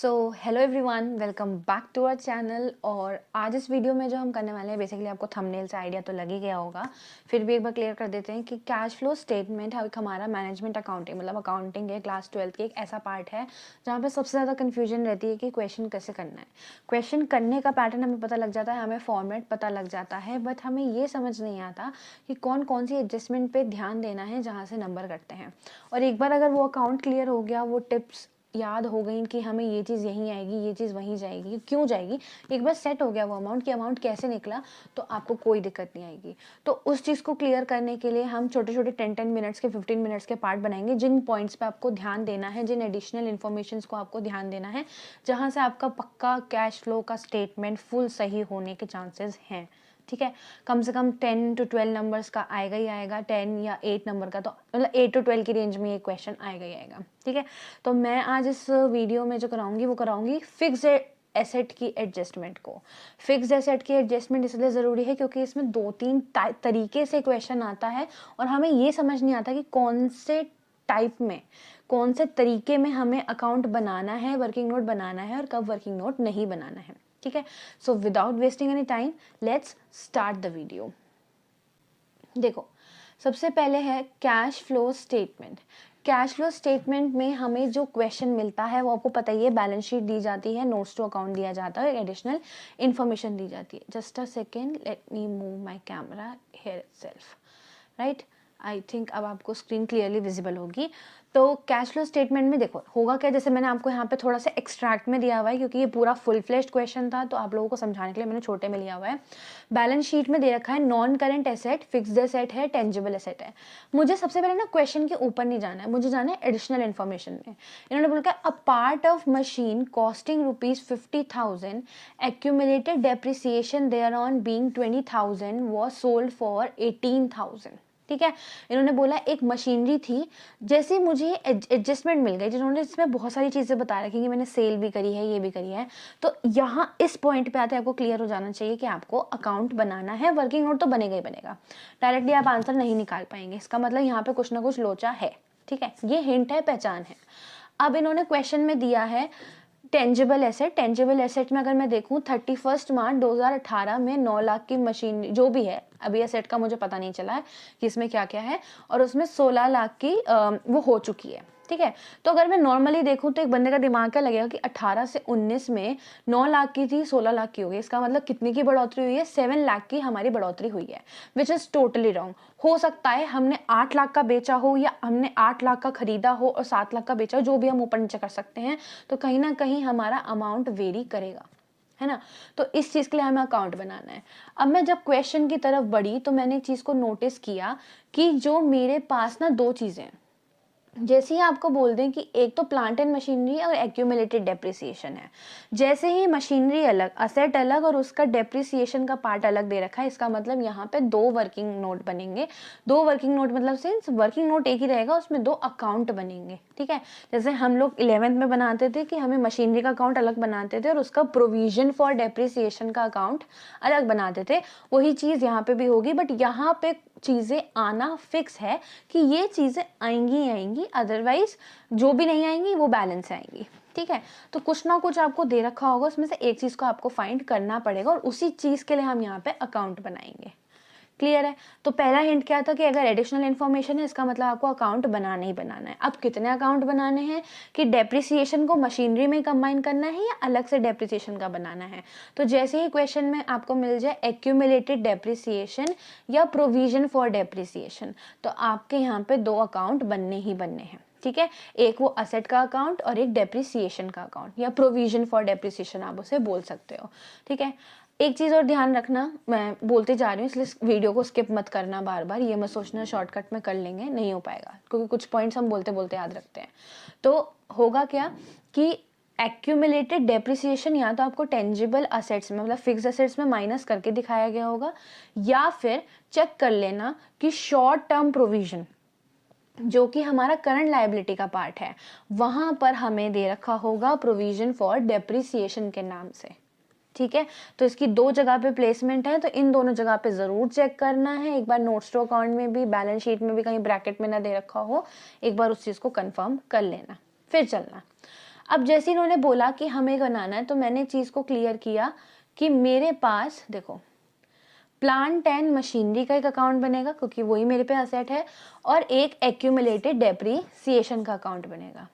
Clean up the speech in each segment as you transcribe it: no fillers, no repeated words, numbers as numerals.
So hello everyone, welcome back to our channel. और आज इस वीडियो में जो हम करने वाले हैं, बेसिकली आपको थंबनेल से आइडिया तो लग ही गया होगा, फिर भी एक बार क्लियर कर देते हैं कि कैश फ्लो स्टेटमेंट है हमारा मैनेजमेंट अकाउंटिंग मतलब अकाउंटिंग है क्लास 12 की एक ऐसा पार्ट है जहाँ पे सबसे ज़्यादा कन्फ्यूजन रहती है कि क्वेश्चन कैसे करना है। क्वेश्चन करने का पैटर्न हमें पता लग जाता है, हमें फॉर्मेट पता लग जाता है, बट हमें ये समझ नहीं आता कि कौन कौन सी एडजस्टमेंट पे ध्यान देना है जहाँ से नंबर कटते हैं। और एक बार अगर वो अकाउंट क्लियर हो गया, वो टिप्स याद हो गई कि हमें ये चीज़ यहीं आएगी, ये चीज़ वहीं जाएगी, क्यों जाएगी, एक बार सेट हो गया वो अमाउंट कि अमाउंट कैसे निकला, तो आपको कोई दिक्कत नहीं आएगी। तो उस चीज़ को क्लियर करने के लिए हम छोटे छोटे 10-10 मिनट्स के 15 मिनट्स के पार्ट बनाएंगे, जिन पॉइंट्स पे आपको ध्यान देना है, जिन एडिशनल इन्फॉर्मेशन को आपको ध्यान देना है, जहाँ से आपका पक्का कैश फ्लो का स्टेटमेंट फुल सही होने के चांसेस हैं। ठीक है, कम से कम 10 to 12 नंबर्स का आएगा ही आएगा, 10 या 8 नंबर का, तो मतलब 8 to 12 की रेंज में ये क्वेश्चन आएगा ही आएगा। ठीक है, तो मैं आज इस वीडियो में जो कराऊंगी वो कराऊंगी फिक्स्ड एसेट की एडजस्टमेंट को। फिक्स्ड एसेट की एडजस्टमेंट इसलिए ज़रूरी है क्योंकि इसमें 2-3 तरीके से क्वेश्चन आता है और हमें ये समझ नहीं आता कि कौन से टाइप में, कौन से तरीके में हमें अकाउंट बनाना है, वर्किंग नोट बनाना है और कब वर्किंग नोट नहीं बनाना है। ठीक है, so without wasting any time let's start the video. देखो, सबसे पहले है cash flow statement. Cash flow statement में हमें जो क्वेश्चन मिलता है वो आपको पता ही है, बैलेंस शीट दी जाती है, नोट्स टू अकाउंट दिया जाता है, एडिशनल इन्फॉर्मेशन दी जाती है। Just a second, let me move my camera here itself. Right, I think अब आपको स्क्रीन क्लियरली विजिबल होगी। तो कैश फ्लो स्टेटमेंट में देखो होगा क्या, जैसे मैंने आपको यहाँ पे थोड़ा सा एक्सट्रैक्ट में दिया हुआ है क्योंकि ये पूरा फुल फ्लेश्ड क्वेश्चन था, तो आप लोगों को समझाने के लिए मैंने छोटे में लिया हुआ है। बैलेंस शीट में दे रखा है non current asset, fixed asset है, टेंजिबल एसेट है। मुझे सबसे पहले ना क्वेश्चन के ऊपर नहीं जाना है, मुझे जाना है एडिशनल इन्फॉर्मेशन में। इन्होंने बोला a part of machine costing ₹50,000 accumulated depreciation there on being 20,000 was sold for 18,000। ठीक है, इन्होंने बोला एक मशीनरी थी, जैसे मुझे एडजस्टमेंट मिल गई, जिन्होंने इसमें बहुत सारी चीज़ें बता रखी कि मैंने सेल भी करी है, ये भी करी है। तो यहाँ इस पॉइंट पे आते आपको क्लियर हो जाना चाहिए कि आपको अकाउंट बनाना है, वर्किंग नोट तो बनेगा ही बनेगा, डायरेक्टली आप आंसर नहीं निकाल पाएंगे, इसका मतलब यहाँ पे कुछ ना कुछ लोचा है। ठीक है, ये हिंट है, पहचान है। अब इन्होंने क्वेश्चन में दिया है टेंजिबल एसेट। टेंजिबल एसेट में अगर मैं देखूं 31 मार्च 2018 में 9 लाख की मशीन जो भी है, अभी एसेट का मुझे पता नहीं चला है कि इसमें क्या क्या है, और उसमें 16 लाख की वो हो चुकी है। ठीक है, तो अगर मैं नॉर्मली देखूं तो एक बंदे का दिमाग क्या लगेगा कि 18 से 19 में 9 लाख की थी, 16 लाख की हो गई, इसका मतलब कितनी की बढ़ोतरी हुई है, 7 लाख की हमारी बढ़ोतरी हुई है, विच इज टोटली रॉन्ग। हो सकता है हमने 8 लाख का बेचा हो या हमने 8 लाख का खरीदा हो और 7 लाख का बेचा हो, जो भी हम ऊपर नीचे कर सकते हैं, तो कहीं ना कहीं हमारा अमाउंट वेरी करेगा, है ना। तो इस चीज के लिए हमें अकाउंट बनाना है। अब मैं जब क्वेश्चन की तरफ बढ़ी तो मैंने एक चीज को नोटिस किया कि जो मेरे पास ना दो चीजें, जैसे ही आपको बोल दें कि एक तो प्लांट एंड मशीनरी और एक्यूमुलेटेड डेप्रिसिएशन है, जैसे ही मशीनरी अलग, असेट अलग और उसका डेप्रिसिएशन का पार्ट अलग दे रखा है, इसका मतलब यहाँ पे दो वर्किंग नोट बनेंगे। दो वर्किंग नोट मतलब सिंस वर्किंग नोट एक ही रहेगा, उसमें दो अकाउंट बनेंगे। ठीक है, जैसे हम लोग 11th में बनाते थे कि हमें मशीनरी का अकाउंट अलग बनाते थे और उसका प्रोविजन फॉर डेप्रिसिएशन का अकाउंट अलग बनाते थे, वही चीज़ यहाँ पे भी होगी। बट यहाँ पे चीज़ें आना फिक्स है कि ये चीज़ें आएंगी आएंगी, अदरवाइज जो भी नहीं आएंगी वो बैलेंस आएंगी। ठीक है, तो कुछ ना कुछ आपको दे रखा होगा, उसमें से एक चीज़ को आपको फाइंड करना पड़ेगा और उसी चीज़ के लिए हम यहाँ पे अकाउंट बनाएंगे। क्लियर है, तो पहला हिंट क्या था कि अगर एडिशनल इन्फॉर्मेशन है, इसका मतलब आपको अकाउंट बनाना ही बनाना है। अब कितने अकाउंट बनाने हैं कि डेप्रिसिएशन को मशीनरी में कंबाइन करना है या अलग से डेप्रिसिएशन का बनाना है। तो जैसे ही क्वेश्चन में आपको मिल जाए एक्यूमुलेटेड डेप्रिसिएशन या प्रोविजन फॉर डेप्रिसिएशन, तो आपके यहाँ पे दो अकाउंट बनने ही बनने हैं। ठीक है, एक वो असेट का अकाउंट और एक डेप्रिसिएशन का अकाउंट या प्रोविजन फॉर डेप्रिसिएशन आप उसे बोल सकते हो। ठीक है, एक चीज़ और ध्यान रखना, मैं बोलते जा रही हूँ इसलिए वीडियो को स्किप मत करना बार बार, ये मत सोचना शॉर्टकट में कर लेंगे, नहीं हो पाएगा, क्योंकि कुछ पॉइंट्स हम बोलते बोलते याद रखते हैं। तो होगा क्या कि एक्यूमुलेटेड डेप्रिसिएशन या तो आपको टेंजिबल असेट्स में मतलब फिक्स्ड असेट्स में माइनस करके दिखाया गया होगा, या फिर चेक कर लेना कि शॉर्ट टर्म प्रोविजन जो कि हमारा करंट लायबिलिटी का पार्ट है, वहां पर हमें दे रखा होगा प्रोविजन फॉर डेप्रिसिएशन के नाम से। ठीक है, तो इसकी दो जगह पे प्लेसमेंट है, तो इन दोनों जगह पे जरूर चेक करना है। एक बार नोट्स टू अकाउंट में भी, बैलेंस शीट में भी कहीं ब्रैकेट में ना दे रखा हो, एक बार उस चीज को कंफर्म कर लेना, फिर चलना। अब जैसे इन्होंने बोला कि हमें बनाना है, तो मैंने एक चीज़ को क्लियर किया कि मेरे पास देखो प्लांट एंड मशीनरी का एक अकाउंट बनेगा क्योंकि वही मेरे पे असेट है, और एक एक्यूमुलेटेड डेप्रीसिएशन का अकाउंट बनेगा।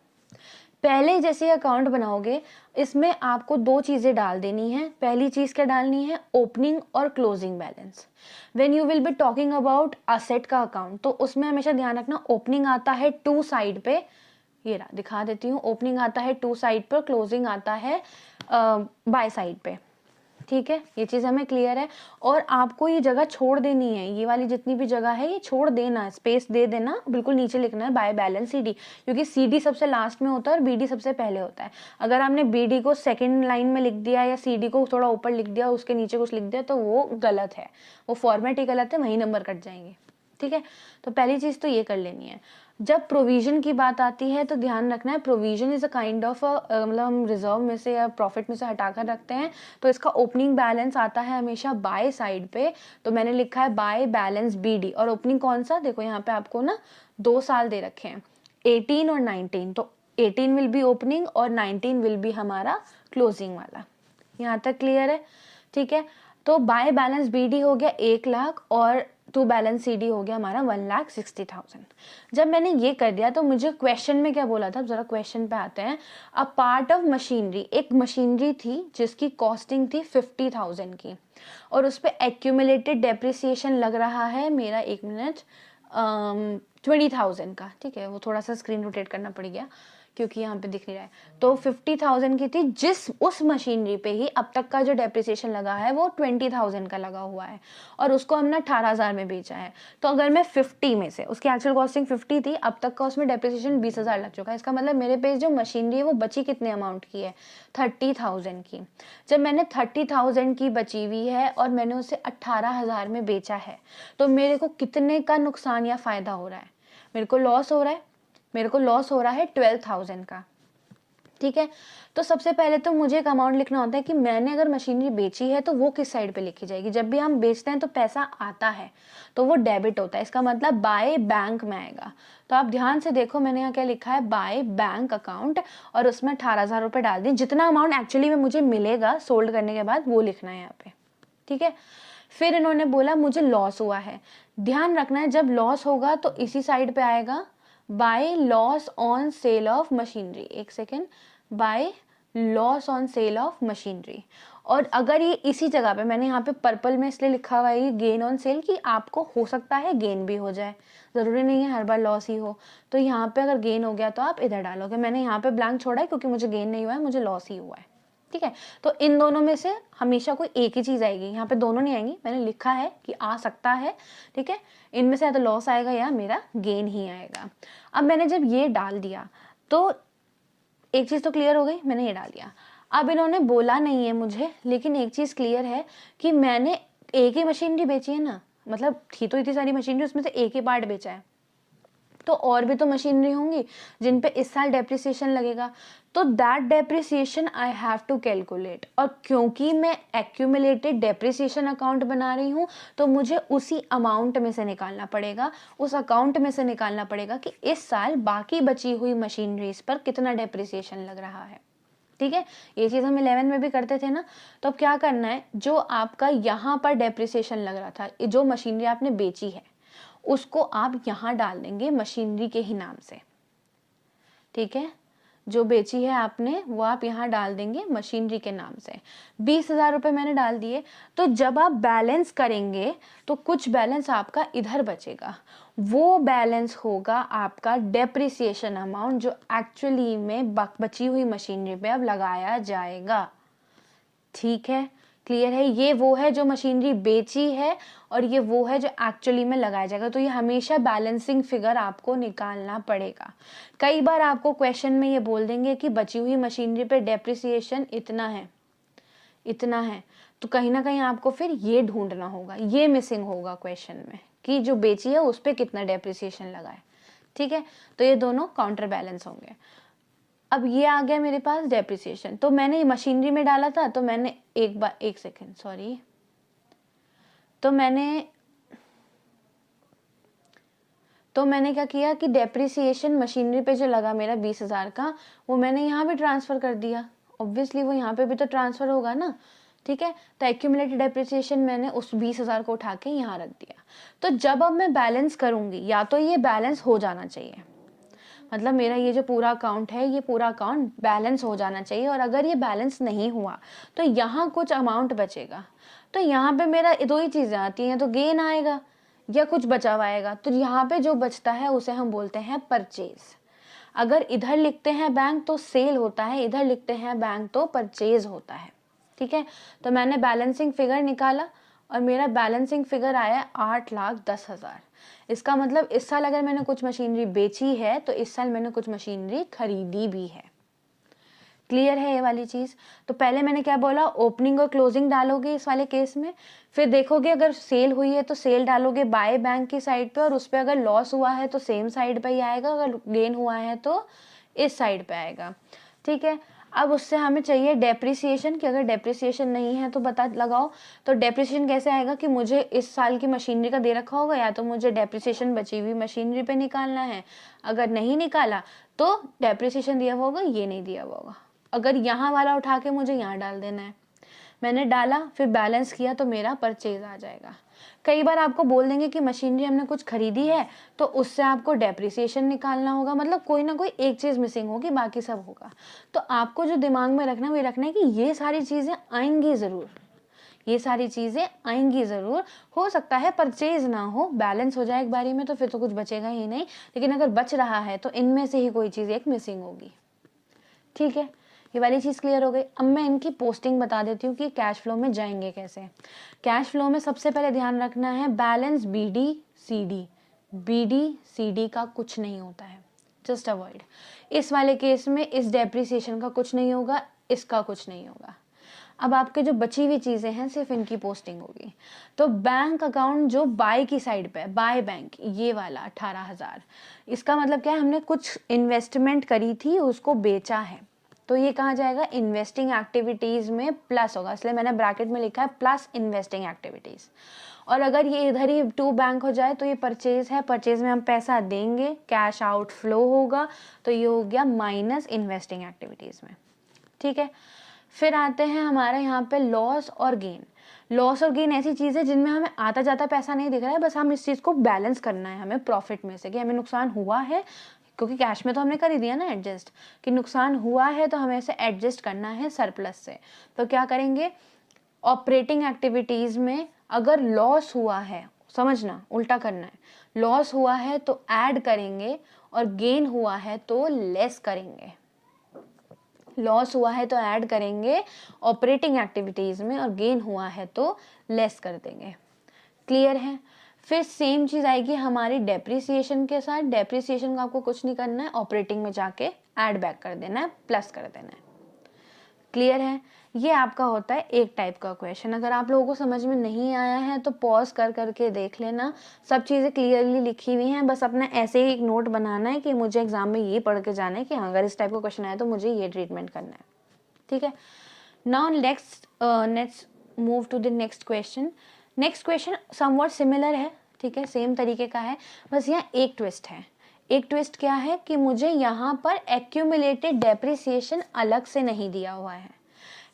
पहले जैसे अकाउंट बनाओगे इसमें आपको दो चीज़ें डाल देनी है। पहली चीज़ क्या डालनी है, ओपनिंग और closing balance. When you will be talking about asset का अकाउंट, तो उसमें हमेशा ध्यान रखना ओपनिंग आता है टू साइड पे, ये रहा दिखा देती हूँ, ओपनिंग आता है टू साइड पर, क्लोजिंग आता है बाय साइड पे। ठीक है, ये चीज़ हमें क्लियर है। और आपको ये जगह छोड़ देनी है, ये वाली जितनी भी जगह है ये छोड़ देना, स्पेस दे देना, बिल्कुल नीचे लिखना है बाय बैलेंस CD, क्योंकि CD सबसे लास्ट में होता है और BD सबसे पहले होता है। अगर आपने BD को सेकंड लाइन में लिख दिया या CD को थोड़ा ऊपर लिख दिया, उसके नीचे कुछ लिख दिया, तो वो गलत है, वो फॉर्मेट ही गलत है, वहीं नंबर कट जाएंगे। ठीक है, तो पहली चीज़ तो ये कर लेनी है। जब प्रोविजन की बात आती है तो ध्यान रखना है, provision is a kind of मतलब हम रिजर्व में से या प्रॉफिट में से हटाकर रखते हैं, तो इसका ओपनिंग बैलेंस आता है हमेशा बाय साइड पे, तो मैंने लिखा है बाय बैलेंस BD। और ओपनिंग कौन सा, देखो यहाँ पे आपको ना 2 साल दे रखे हैं, 18 और 19, तो 18 विल बी ओपनिंग और 19 विल बी हमारा क्लोजिंग वाला। यहाँ तक क्लियर है? ठीक है, तो बाय बैलेंस BD हो गया 1 लाख और टू बैलेंस CD हो गया हमारा 1,60,000। जब मैंने ये कर दिया तो मुझे क्वेश्चन में क्या बोला था, जरा क्वेश्चन पे आते हैं। अ पार्ट ऑफ मशीनरी, एक मशीनरी थी जिसकी कॉस्टिंग थी 50,000 की, और उस पर एक्यूमुलेटेड डेप्रिसिएशन लग रहा है मेरा, 1 मिनट, 20,000 का। ठीक है, वो थोड़ा सा स्क्रीन रोटेट करना पड़ गया क्योंकि यहाँ पे दिख नहीं रहा है। तो 50,000 की थी, जिस उस मशीनरी पे ही अब तक का जो डेप्रिसिएशन लगा है वो 20,000 का लगा हुआ है, और उसको हमने 18,000 में बेचा है। तो अगर मैं 50 में से, उसकी एक्चुअल कॉस्टिंग 50 थी, अब तक का उसमें डेप्रिसिएशन 20,000 लग चुका है, इसका मतलब मेरे पे जो मशीनरी है वो बची कितने अमाउंट की है, 30,000 की। जब मैंने 30,000 की बची हुई है और मैंने उसे 18,000 में बेचा है, तो मेरे को कितने का नुकसान या फायदा हो रहा है, मेरे को लॉस हो रहा है, मेरे को लॉस हो रहा है 12,000 का। ठीक है, तो सबसे पहले तो मुझे एक अमाउंट लिखना होता है कि मैंने अगर मशीनरी बेची है तो वो किस साइड पे लिखी जाएगी। जब भी हम बेचते हैं तो पैसा आता है तो वो डेबिट होता है, इसका मतलब बाय बैंक में आएगा। तो आप ध्यान से देखो, मैंने यहाँ क्या लिखा है, बाय बैंक अकाउंट, और उसमें 18,000 रुपये डाल दी, जितना अमाउंट एक्चुअली में मुझे मिलेगा सोल्ड करने के बाद वो लिखना है यहाँ पे। ठीक है, फिर इन्होंने बोला मुझे लॉस हुआ है, ध्यान रखना है जब लॉस होगा तो इसी साइड पे आएगा, by loss on sale of machinery. एक second, by loss on sale of machinery. और अगर ये इसी जगह पे, मैंने यहाँ पे पर्पल में इसलिए लिखा हुआ है ये गेन ऑन सेल, कि आपको हो सकता है गेन भी हो जाए, ज़रूरी नहीं है हर बार लॉस ही हो। तो यहाँ पे अगर गेन हो गया तो आप इधर डालोगे, मैंने यहाँ पे ब्लैंक छोड़ा है क्योंकि मुझे गेन नहीं हुआ है, मुझे लॉस ही हुआ है। ठीक है, तो इन दोनों में से हमेशा कोई एक ही चीज़ आएगी, यहाँ पे दोनों नहीं आएंगी, मैंने लिखा है कि आ सकता है। ठीक है, इनमें से या तो लॉस आएगा या मेरा गेन ही आएगा। अब मैंने जब ये डाल दिया तो एक चीज़ तो क्लियर हो गई, मैंने ये डाल दिया। अब इन्होंने बोला नहीं है मुझे, लेकिन एक चीज़ क्लियर है कि मैंने एक ही मशीनरी बेची है ना, मतलब थी तो इतनी सारी मशीनरी, उसमें से एक ही पार्ट बेचा है, तो और भी तो मशीनरी होंगी जिन पे इस साल डेप्रिसिएशन लगेगा, तो that depreciation I have to calculate. और क्योंकि मैं एक्यूमुलेटेड डेप्रिसिएशन अकाउंट बना रही हूँ तो मुझे उसी अमाउंट में से निकालना पड़ेगा, उस अकाउंट में से निकालना पड़ेगा कि इस साल बाकी बची हुई मशीनरीज पर कितना डेप्रिसिएशन लग रहा है। ठीक है, ये चीज़ हम 11 में भी करते थे ना। तो अब क्या करना है, जो आपका यहाँ पर डेप्रिसिएशन लग रहा था, जो मशीनरी आपने बेची है उसको आप यहाँ डाल देंगे मशीनरी के ही नाम से। ठीक है, जो बेची है आपने वो आप यहाँ डाल देंगे मशीनरी के नाम से। 20,000 रुपये मैंने डाल दिए, तो जब आप बैलेंस करेंगे तो कुछ बैलेंस आपका इधर बचेगा, वो बैलेंस होगा आपका डेप्रिसिएशन अमाउंट, जो एक्चुअली में बची हुई मशीनरी पे अब लगाया जाएगा। ठीक है, क्लियर है? ये वो है जो मशीनरी बेची है और ये वो है जो एक्चुअली में लगाया जाएगा। तो ये हमेशा बैलेंसिंग फिगर आपको निकालना पड़ेगा। कई बार आपको क्वेश्चन में ये बोल देंगे कि बची हुई मशीनरी पे डेप्रिसिएशन इतना है, इतना है, तो कहीं ना कहीं आपको फिर ये ढूंढना होगा, ये मिसिंग होगा क्वेश्चन में कि जो बेची है उस पर कितना डेप्रिसिएशन लगा है। ठीक है, तो ये दोनों काउंटर बैलेंस होंगे। अब ये आ गया मेरे पास डेप्रिसिएशन, तो मैंने मशीनरी में डाला था, तो मैंने एक सेकेंड सॉरी, तो मैंने तो मैंने क्या किया कि डेप्रिसिएशन मशीनरी पे जो लगा मेरा 20,000 का, वो मैंने यहाँ भी ट्रांसफ़र कर दिया। ऑब्वियसली वो यहाँ पे भी तो ट्रांसफ़र होगा ना, ठीक है। तो एक्यूमुलेटेड डेप्रिसिएशन मैंने उस 20,000 को उठा के यहाँ रख दिया। तो जब अब मैं बैलेंस करूँगी, या तो ये बैलेंस हो जाना चाहिए, मतलब मेरा ये जो पूरा अकाउंट है, ये पूरा अकाउंट बैलेंस हो जाना चाहिए, और अगर ये बैलेंस नहीं हुआ तो यहाँ कुछ अमाउंट बचेगा। तो यहाँ पे मेरा दो ही चीज़ें आती हैं, तो गेन आएगा या कुछ बचा हुआ आएगा। तो यहाँ पे जो बचता है उसे हम बोलते हैं परचेज। अगर इधर लिखते हैं बैंक तो सेल होता है, इधर लिखते हैं बैंक तो परचेज होता है, ठीक है। तो मैंने बैलेंसिंग फिगर निकाला और मेरा बैलेंसिंग फिगर आया 8,10,000। इसका मतलब इस साल अगर मैंने कुछ मशीनरी बेची है तो इस साल मैंने कुछ मशीनरी खरीदी भी है। क्लियर है ये वाली चीज़? तो पहले मैंने क्या बोला, ओपनिंग और क्लोजिंग डालोगे इस वाले केस में, फिर देखोगे अगर सेल हुई है तो सेल डालोगे बाय बैंक की साइड पे, और उस पर अगर लॉस हुआ है तो सेम साइड पे ही आएगा, अगर गेन हुआ है तो इस साइड पे आएगा, ठीक है। अब उससे हमें चाहिए डेप्रिसिएशन, कि अगर डेप्रिसिएशन नहीं है तो बता लगाओ। तो डेप्रिसिएशन कैसे आएगा कि मुझे इस साल की मशीनरी का दे रखा होगा, या तो मुझे डेप्रिसिएशन बची हुई मशीनरी पे निकालना है, अगर नहीं निकाला तो डेप्रिसिएशन दिया हुआ होगा, ये नहीं दिया हुआ होगा, अगर यहाँ वाला उठा के मुझे यहाँ डाल देना है। मैंने डाला, फिर बैलेंस किया तो मेरा परचेज आ जाएगा। कई बार आपको बोल देंगे कि मशीनरी हमने कुछ खरीदी है तो उससे आपको डेप्रिसिएशन निकालना होगा, मतलब कोई ना कोई एक चीज़ मिसिंग होगी, बाकी सब होगा। तो आपको जो दिमाग में रखना है वो रखना है कि ये सारी चीज़ें आएंगी ज़रूर, ये सारी चीज़ें आएंगी ज़रूर। हो सकता है परचेज ना हो, बैलेंस हो जाए एक बारी में तो फिर तो कुछ बचेगा ही नहीं, लेकिन अगर बच रहा है तो इनमें से ही कोई चीज़ एक मिसिंग होगी, ठीक है। ये वाली चीज़ क्लियर हो गई। अब मैं इनकी पोस्टिंग बता देती हूँ कि कैश फ्लो में जाएंगे कैसे। कैश फ्लो में सबसे पहले ध्यान रखना है balance BD CD। BD CD का कुछ नहीं होता है, जस्ट अवॉइड। इस वाले केस में इस डेप्रिसिएशन का कुछ नहीं होगा, इसका कुछ नहीं होगा। अब आपके जो बची हुई चीज़ें हैं सिर्फ इनकी पोस्टिंग होगी। तो बैंक अकाउंट जो बाय की साइड पे है, बाय बैंक, ये वाला 18,000, इसका मतलब क्या है, हमने कुछ इन्वेस्टमेंट करी थी उसको बेचा है, तो ये कहाँ जाएगा, इन्वेस्टिंग एक्टिविटीज़ में प्लस होगा, इसलिए मैंने ब्रैकेट में लिखा है प्लस इन्वेस्टिंग एक्टिविटीज़। और अगर ये इधर ही टू बैंक हो जाए तो ये परचेज है, परचेज में हम पैसा देंगे, कैश आउट फ्लो होगा, तो ये हो गया माइनस इन्वेस्टिंग एक्टिविटीज़ में, ठीक है। फिर आते हैं हमारे यहाँ पे लॉस और गेन। लॉस और गेन ऐसी चीज़ है जिनमें हमें आता जाता पैसा नहीं दिख रहा है, बस हम इस चीज़ को बैलेंस करना है हमें प्रॉफिट में से, कि हमें नुकसान हुआ है, क्योंकि कैश में तो हमने कर ही दिया ना एडजस्ट, कि नुकसान हुआ है तो हमें इसे एडजस्ट करना है सरप्लस से। तो क्या करेंगे, ऑपरेटिंग एक्टिविटीज़ में अगर लॉस हुआ है, समझना उल्टा करना है, लॉस हुआ है तो ऐड करेंगे और गेन हुआ है तो लेस करेंगे। लॉस हुआ है तो ऐड करेंगे ऑपरेटिंग एक्टिविटीज़ में, और गेन हुआ है तो लेस कर देंगे। क्लियर है? फिर सेम चीज़ आएगी हमारी डेप्रिसिएशन के साथ। डेप्रिसिएशन का आपको कुछ नहीं करना है, ऑपरेटिंग में जाके ऐड बैक कर देना है, प्लस कर देना है। क्लियर है? ये आपका होता है एक टाइप का क्वेश्चन। अगर आप लोगों को समझ में नहीं आया है तो पॉज कर करके देख लेना, सब चीज़ें क्लियरली लिखी हुई हैं, बस अपना ऐसे ही एक नोट बनाना है कि मुझे एग्जाम में ये पढ़ के जाना है कि हाँ अगर इस टाइप का क्वेश्चन आया तो मुझे ये ट्रीटमेंट करना है, ठीक है। Now let's move to the next question. Next question somewhat similar है, ठीक है, सेम तरीके का है, बस यहाँ एक ट्विस्ट है। एक ट्विस्ट क्या है कि मुझे यहाँ पर एक्यूमुलेटेड डेप्रिसिएशन अलग से नहीं दिया हुआ है।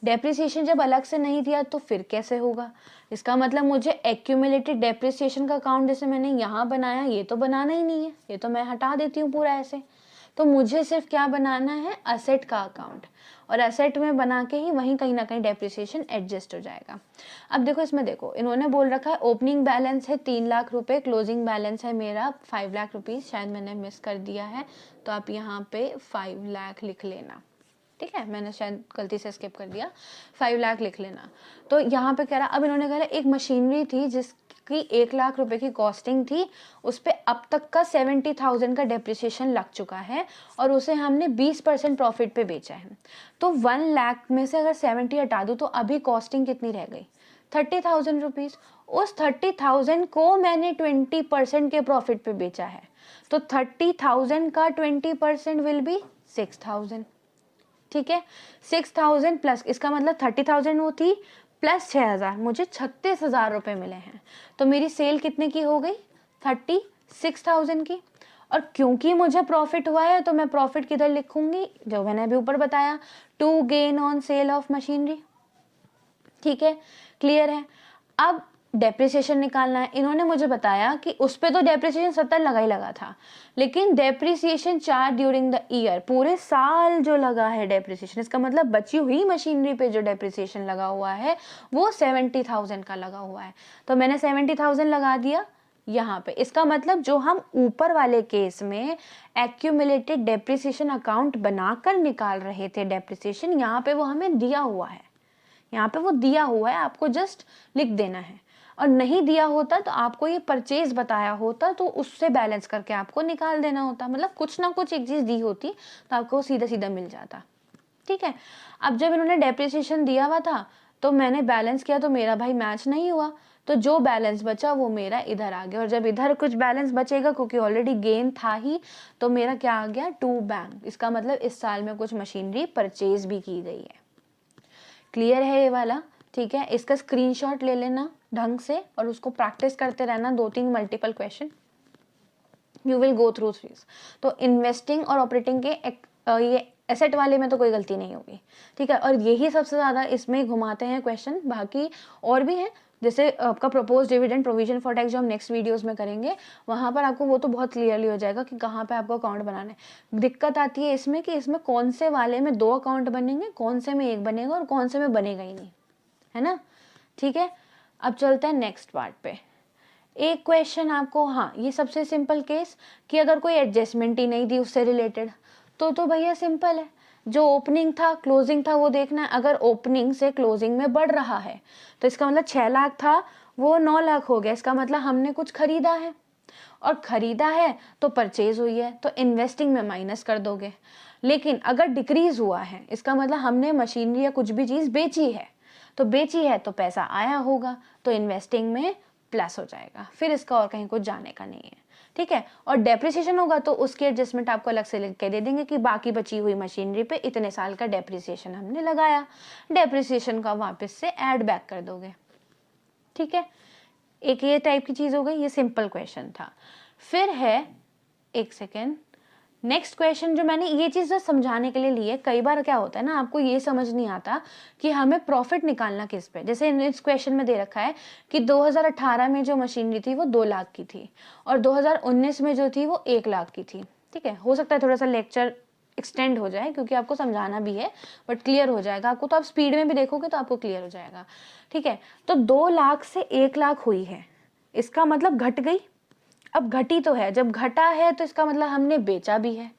डेप्रिसिएशन जब अलग से नहीं दिया तो फिर कैसे होगा, इसका मतलब मुझे एक्यूमुलेटेड डेप्रिसिएशन का अकाउंट जैसे मैंने यहाँ बनाया, ये तो बनाना ही नहीं है, ये तो मैं हटा देती हूँ पूरा ऐसे। तो मुझे सिर्फ क्या बनाना है, असेट का अकाउंट, और असेट में बना के ही वहीं कहीं ना कहीं डेप्रिसिएशन एडजस्ट हो जाएगा। अब देखो इसमें, देखो इन्होंने बोल रखा है ओपनिंग बैलेंस है 3 लाख रुपए, क्लोजिंग बैलेंस है मेरा 5 लाख रुपीज़, शायद मैंने मिस कर दिया है, तो आप यहाँ पे 5 लाख लिख लेना, ठीक है, मैंने शायद गलती से स्किप कर दिया, 5 लाख लिख लेना। तो यहाँ पे कह रहा, अब इन्होंने कह रहा एक मशीनरी थी जिसकी 1 लाख रुपए की कॉस्टिंग थी, उस पर अब तक का 70,000 का डेप्रिसिएशन लग चुका है और उसे हमने 20% प्रॉफिट पे बेचा है। तो 1 लाख में से अगर 70 हटा दूँ तो अभी कॉस्टिंग कितनी रह गई, 30,000 रुपीज़। उस 30,000 को मैंने 20% के प्रॉफिट पे बेचा है, तो 30,000 का 20% विल बी 6,000, ठीक है। 6,000 प्लस, इसका मतलब 30,000 वो थी प्लस 6,000, मुझे 36,000 रुपये मिले हैं। तो मेरी सेल कितने की हो गई, 30 6000 की, और क्योंकि मुझे प्रॉफिट हुआ है तो मैं प्रॉफिट किधर लिखूंगी, जो मैंने अभी ऊपर बताया, to gain on sale of machinery. ठीक है, क्लियर है। अब डेप्रिसिएशन निकालना है। इन्होंने मुझे बताया कि उस पे तो डेप्रिसिएशन 70 लगा ही लगा था, लेकिन depreciation charge during the year, पूरे साल जो लगा है डेप्रिसिएशन, इसका मतलब बची हुई मशीनरी पे जो डेप्रिसिएशन लगा हुआ है वो 70,000 का लगा हुआ है। तो मैंने 70,000 लगा दिया यहाँ पे। इसका मतलब जो हम ऊपर वाले केस में एक्यूमुलेटेड डेप्रिसिएशन अकाउंट बनाकर निकाल रहे थे डेप्रिसिएशन, यहाँ पे वो हमें दिया हुआ है, यहाँ पे वो दिया हुआ है, आपको जस्ट लिख देना है। और नहीं दिया होता तो आपको ये परचेज बताया होता तो उससे बैलेंस करके आपको निकाल देना होता, मतलब कुछ ना कुछ एक चीज दी होती तो आपको सीधा सीधा मिल जाता। ठीक है, अब जब इन्होंने डेप्रिसिएशन दिया हुआ था तो मैंने बैलेंस किया तो मेरा भाई मैच नहीं हुआ, तो जो बैलेंस बचा वो मेरा इधर आ गया। और जब इधर कुछ बैलेंस बचेगा, क्योंकि ऑलरेडी गेन था ही, तो मेरा क्या आ गया, टू बैंक। इसका मतलब इस साल में कुछ मशीनरी परचेज भी की गई है। क्लियर है ये वाला? ठीक है, इसका स्क्रीनशॉट ले लेना ढंग से और उसको प्रैक्टिस करते रहना, 2-3 multiple question you will go through this. तो इन्वेस्टिंग और ऑपरेटिंग के ये एसेट वाले में तो कोई गलती नहीं होगी। ठीक है, और यही सबसे ज़्यादा इसमें घुमाते हैं क्वेश्चन, बाकी और भी हैं, जैसे आपका propose dividend, provision for tax, जो हम नेक्स्ट वीडियोस में करेंगे, वहाँ पर आपको वो तो बहुत क्लियरली हो जाएगा कि कहाँ पे आपको अकाउंट बनाना है। दिक्कत आती है इसमें कि इसमें कौन से वाले में 2 अकाउंट बनेंगे, कौन से में 1 बनेगा और कौन से में बनेगा ही नहीं, है ना। ठीक है, अब चलते हैं नेक्स्ट पार्ट पे। एक क्वेश्चन आपको, हाँ ये सबसे सिंपल केस, कि अगर कोई एडजस्टमेंट ही नहीं दी उससे रिलेटेड, तो भैया सिंपल है, जो ओपनिंग था क्लोजिंग था वो देखना है। अगर ओपनिंग से क्लोजिंग में बढ़ रहा है तो इसका मतलब 6 लाख था वो 9 लाख हो गया, इसका मतलब हमने कुछ खरीदा है, और खरीदा है तो परचेज हुई है, तो इन्वेस्टिंग में माइनस कर दोगे। लेकिन अगर डिक्रीज हुआ है, इसका मतलब हमने मशीनरी या कुछ भी चीज बेची है, तो बेची है तो पैसा आया होगा, तो इन्वेस्टिंग में प्लस हो जाएगा, फिर इसका और कहीं कुछ जाने का नहीं है। ठीक है, और डेप्रिसिएशन होगा तो उसकी एडजस्टमेंट आपको अलग से लिख के दे देंगे कि बाकी बची हुई मशीनरी पे इतने साल का डेप्रिसिएशन हमने लगाया, डेप्रिसिएशन का वापस से ऐड बैक कर दोगे। ठीक है, एक ये टाइप की चीज हो गई, ये सिंपल क्वेश्चन था। फिर है, एक सेकेंड, नेक्स्ट क्वेश्चन जो मैंने ये चीज समझाने के लिए ली है। कई बार क्या होता है ना, आपको ये समझ नहीं आता कि हमें प्रॉफिट निकालना किस पे। जैसे इस क्वेश्चन में दे रखा है कि 2018 में जो मशीनरी थी वो 2 लाख की थी और 2019 में जो थी वो 1 लाख की थी। ठीक है, हो सकता है थोड़ा सा लेक्चर एक्सटेंड हो जाए क्योंकि आपको समझाना भी है, बट क्लियर हो जाएगा आपको, तो आप स्पीड में भी देखोगे तो आपको क्लियर हो जाएगा। ठीक है, तो 2 लाख से 1 लाख हुई है, इसका मतलब घट गई। अब घटी तो है, जब घटा है तो इसका मतलब हमने बेचा भी है,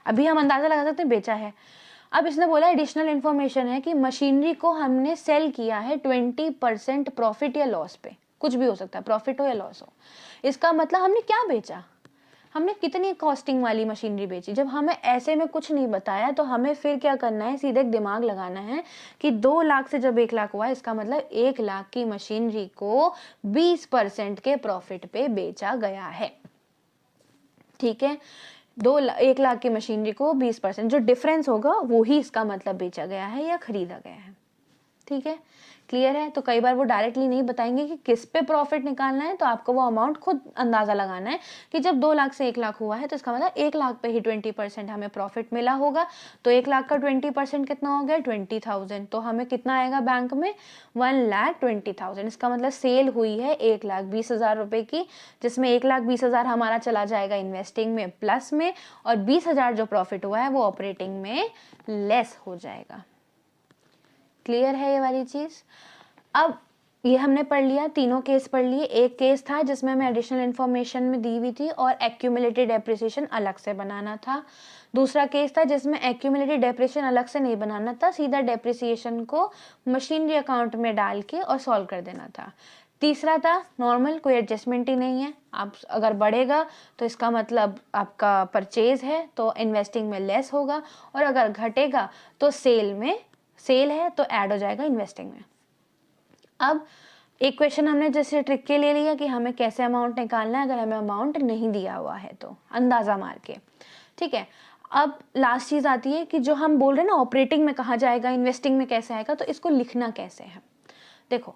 अभी हम अंदाजा लगा सकते हैं बेचा है। अब इसने बोला एडिशनल इन्फॉर्मेशन है कि मशीनरी को हमने सेल किया है 20% प्रॉफिट या लॉस पे, कुछ भी हो सकता है, प्रॉफिट हो या लॉस हो। इसका मतलब हमने क्या बेचा, हमने कितनी कॉस्टिंग वाली मशीनरी बेची। जब हमें ऐसे में कुछ नहीं बताया तो हमें फिर क्या करना है, सीधे दिमाग लगाना है कि 2 लाख से जब 1 लाख हुआ, इसका मतलब 1 लाख की मशीनरी को 20% के प्रॉफिट पे बेचा गया है। ठीक है, 1 लाख की मशीनरी को 20%, जो डिफरेंस होगा वो ही इसका मतलब बेचा गया है या खरीदा गया है। ठीक है, क्लियर है। तो कई बार वो डायरेक्टली नहीं बताएंगे कि किस पे प्रॉफिट निकालना है, तो आपको वो अमाउंट खुद अंदाजा लगाना है कि जब 2 लाख से 1 लाख हुआ है तो इसका मतलब 1 लाख पे ही 20% हमें प्रॉफिट मिला होगा। तो 1 लाख का 20% कितना हो गया, 20,000। तो हमें कितना आएगा बैंक में, 1,20,000। इसका मतलब सेल हुई है 1,20,000 रुपए की, जिसमें 1,20,000 हमारा चला जाएगा इन्वेस्टिंग में प्लस में, और 20,000 जो प्रॉफिट हुआ है वो ऑपरेटिंग में लेस हो जाएगा। क्लियर है ये वाली चीज। अब ये हमने पढ़ लिया, तीनों केस पढ़ लिए। एक केस था जिसमें हमें एडिशनल इन्फॉर्मेशन में दी हुई थी और एक्यूमुलेटेड डेप्रिसिएशन अलग से बनाना था। दूसरा केस था जिसमें एक्यूमुलेटेड डेप्रिसिएशन अलग से नहीं बनाना था, सीधा डेप्रिसिएशन को मशीनरी अकाउंट में डाल के और सॉल्व कर देना था। तीसरा था नॉर्मल, कोई एडजस्टमेंट ही नहीं है, आप अगर बढ़ेगा तो इसका मतलब आपका परचेज है तो इन्वेस्टिंग में लेस होगा, और अगर घटेगा तो सेल है तो ऐड हो जाएगा इन्वेस्टिंग में। अब एक क्वेश्चन हमने जैसे ट्रिक के लिए लिया कि हमें कैसे अमाउंट निकालना है अगर हमें अमाउंट नहीं दिया हुआ है, तो अंदाजा मार के। ठीक है, अब लास्ट चीज आती है कि जो हम बोल रहे हैं ना ऑपरेटिंग में कहाँ जाएगा, इन्वेस्टिंग में कैसे आएगा, तो इसको लिखना कैसे है। देखो,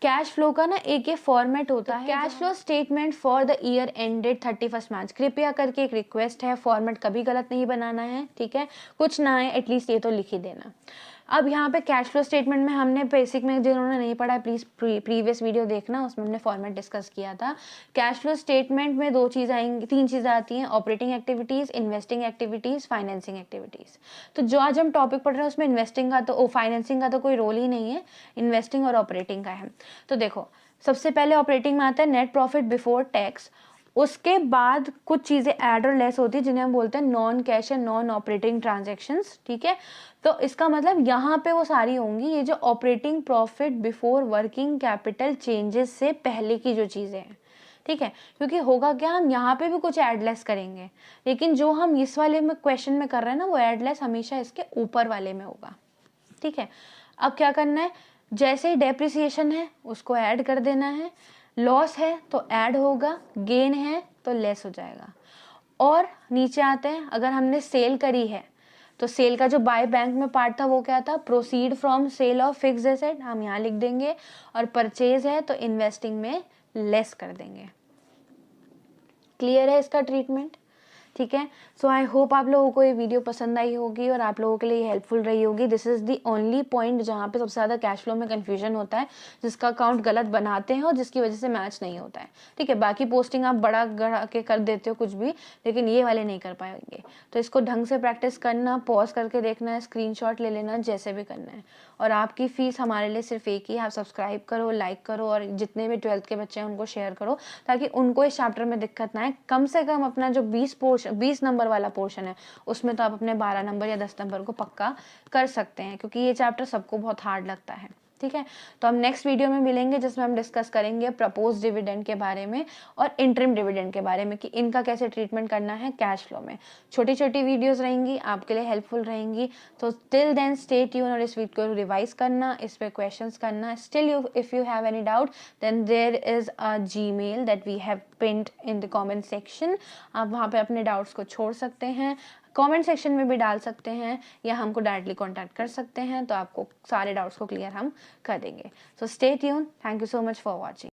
कैश फ्लो का ना एक ये फॉर्मेट होता है, cash flow statement for the year ended 31 मार्च। कृपया करके एक रिक्वेस्ट है, फॉर्मेट कभी गलत नहीं बनाना है, ठीक है, कुछ ना है एटलीस्ट ये तो लिख ही देना। अब यहाँ पे कैश फ्लो स्टेटमेंट में हमने बेसिक में, जिन्होंने नहीं पढ़ा है प्लीज प्रीवियस वीडियो देखना, उसमें हमने फॉर्मेट डिस्कस किया था। कैश फ्लो स्टेटमेंट में 2 चीज़ आएंगी, 3 चीज़ें आती हैं, operating activities, investing activities, financing activities. तो जो आज हम टॉपिक पढ़ रहे हैं उसमें इन्वेस्टिंग का तो फाइनेंसिंग का तो कोई रोल ही नहीं है, इन्वेस्टिंग और ऑपरेटिंग का है। तो देखो सबसे पहले ऑपरेटिंग में आता है नेट प्रॉफिट बिफोर टैक्स, उसके बाद कुछ चीज़ें ऐड और लेस होती है जिन्हें हम बोलते हैं नॉन कैश या नॉन ऑपरेटिंग ट्रांजैक्शंस, ठीक है। तो इसका मतलब यहाँ पे वो सारी होंगी ये जो operating profit before working capital changes से पहले की जो चीज़ें हैं, ठीक है। क्योंकि होगा क्या, हम यहाँ पे भी कुछ ऐड लेस करेंगे, लेकिन जो हम इस वाले में क्वेश्चन में कर रहे हैं ना, वो ऐड लेस हमेशा इसके ऊपर वाले में होगा, ठीक है। अब क्या करना है, जैसे ही डेप्रिसिएशन है उसको ऐड कर देना है, लॉस है तो ऐड होगा, गेन है तो लेस हो जाएगा। और नीचे आते हैं, अगर हमने सेल करी है तो सेल का जो बाय बैंक में पार्ट था वो क्या था, proceed from sale of fixed asset, हम यहाँ लिख देंगे। और परचेज है तो इन्वेस्टिंग में लेस कर देंगे। क्लियर है इसका ट्रीटमेंट, ठीक है। सो आई होप आप लोगों को ये वीडियो पसंद आई होगी और आप लोगों के लिए हेल्पफुल रही होगी। This is the only point जहाँ पे सबसे ज़्यादा कैश फ्लो में कन्फ्यूजन होता है, जिसका अकाउंट गलत बनाते हैं और जिसकी वजह से मैच नहीं होता है, ठीक है। बाकी पोस्टिंग आप बड़ा गढ़ा के कर देते हो कुछ भी, लेकिन ये वाले नहीं कर पाएंगे। तो इसको ढंग से प्रैक्टिस करना, पॉज करके देखना है, स्क्रीनशॉट ले लेना, जैसे भी करना है। और आपकी फ़ीस हमारे लिए सिर्फ एक ही है, आप सब्सक्राइब करो, लाइक करो और जितने भी 12th के बच्चे हैं उनको शेयर करो, ताकि उनको इस चैप्टर में दिक्कत ना आए। कम से कम अपना जो 20 नंबर वाला पोर्शन है उसमें तो आप अपने 12 नंबर या 10 नंबर को पक्का कर सकते हैं, क्योंकि ये चैप्टर सबको बहुत हार्ड लगता है, ठीक है। तो हम नेक्स्ट वीडियो में मिलेंगे जिसमें हम डिस्कस करेंगे प्रपोज डिविडेंड के बारे में और इंटरिम डिविडेंड के बारे में, कि इनका कैसे ट्रीटमेंट करना है कैश फ्लो में। छोटी छोटी वीडियोस रहेंगी, आपके लिए हेल्पफुल रहेंगी। तो टिल देन स्टे ट्यून और इस वीडियो को रिवाइज करना, इस पे क्वेश्चंस करना। Still if you have any doubt then there is a Gmail that we have pinned in the comment section. आप वहाँ पे अपने डाउट्स को छोड़ सकते हैं, कमेंट सेक्शन में भी डाल सकते हैं, या हमको डायरेक्टली कांटेक्ट कर सकते हैं, तो आपको सारे डाउट्स को क्लियर हम कर देंगे। So stay tune, thank you so much for watching.